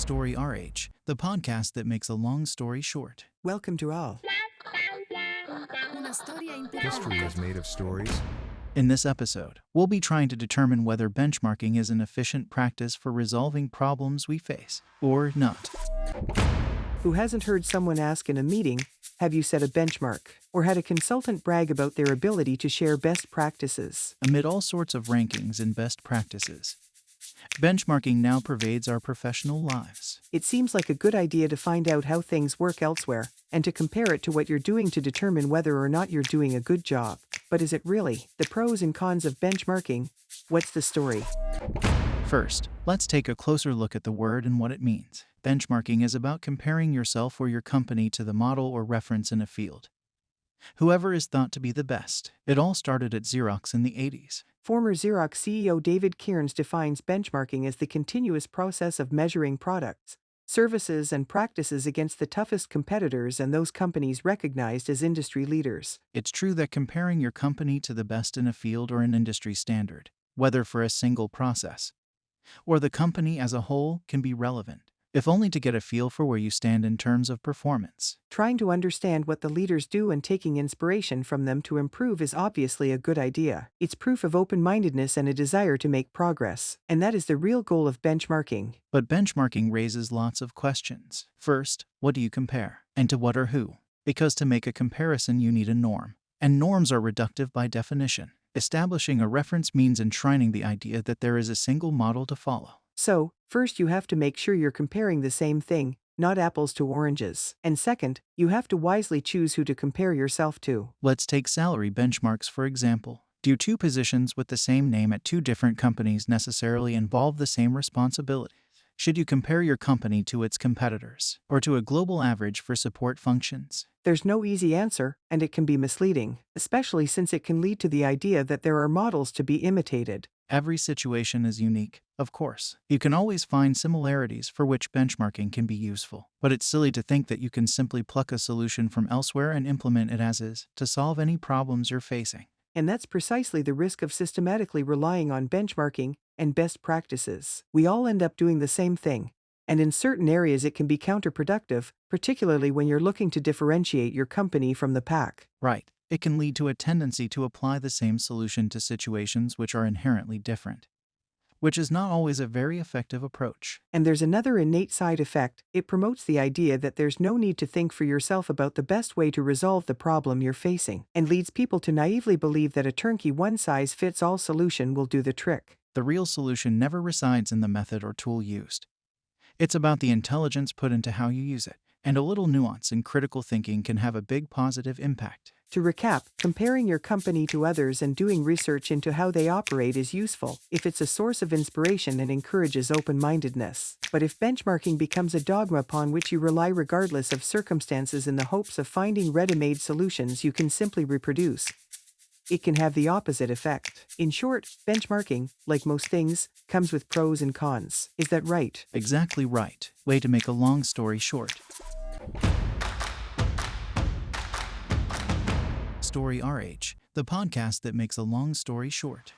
Story RH, the podcast that makes a long story short. Welcome to all. History is made of stories. In this episode, we'll be trying to determine whether benchmarking is an efficient practice for resolving problems we face, or not. Who hasn't heard someone ask in a meeting, have you set a benchmark? Or had a consultant brag about their ability to share best practices? Amid all sorts of rankings and best practices, benchmarking now pervades our professional lives. It seems like a good idea to find out how things work elsewhere, and to compare it to what you're doing to determine whether or not you're doing a good job. But is it really? The pros and cons of benchmarking? What's the story? First, let's take a closer look at the word and what it means. Benchmarking is about comparing yourself or your company to the model or reference in a field. Whoever is thought to be the best. It all started at Xerox in the 80s. Former Xerox CEO David Kearns defines benchmarking as the continuous process of measuring products, services, and practices against the toughest competitors and those companies recognized as industry leaders. It's true that comparing your company to the best in a field or an industry standard, whether for a single process or the company as a whole, can be relevant, if only to get a feel for where you stand in terms of performance. Trying to understand what the leaders do and taking inspiration from them to improve is obviously a good idea. It's proof of open-mindedness and a desire to make progress, and that is the real goal of benchmarking. But benchmarking raises lots of questions. First, what do you compare? And to what or who? Because to make a comparison you need a norm, and norms are reductive by definition. Establishing a reference means enshrining the idea that there is a single model to follow. So, first you have to make sure you're comparing the same thing, not apples to oranges. And second, you have to wisely choose who to compare yourself to. Let's take salary benchmarks for example. Do two positions with the same name at two different companies necessarily involve the same responsibilities? Should you compare your company to its competitors, or to a global average for support functions? There's no easy answer, and it can be misleading, especially since it can lead to the idea that there are models to be imitated. Every situation is unique, of course. You can always find similarities for which benchmarking can be useful, but it's silly to think that you can simply pluck a solution from elsewhere and implement it as is to solve any problems you're facing. And that's precisely the risk of systematically relying on benchmarking and best practices. We all end up doing the same thing, and in certain areas it can be counterproductive, particularly when you're looking to differentiate your company from the pack. Right. It can lead to a tendency to apply the same solution to situations which are inherently different, which is not always a very effective approach. And there's another innate side effect. It promotes the idea that there's no need to think for yourself about the best way to resolve the problem you're facing, and leads people to naively believe that a turnkey one-size-fits-all solution will do the trick. The real solution never resides in the method or tool used. It's about the intelligence put into how you use it, and a little nuance and critical thinking can have a big positive impact. To recap, comparing your company to others and doing research into how they operate is useful if it's a source of inspiration and encourages open-mindedness. But if benchmarking becomes a dogma upon which you rely regardless of circumstances in the hopes of finding ready-made solutions you can simply reproduce, it can have the opposite effect. In short, benchmarking, like most things, comes with pros and cons. Is that right? Exactly right. Way to make a long story short. Story RH, the podcast that makes a long story short.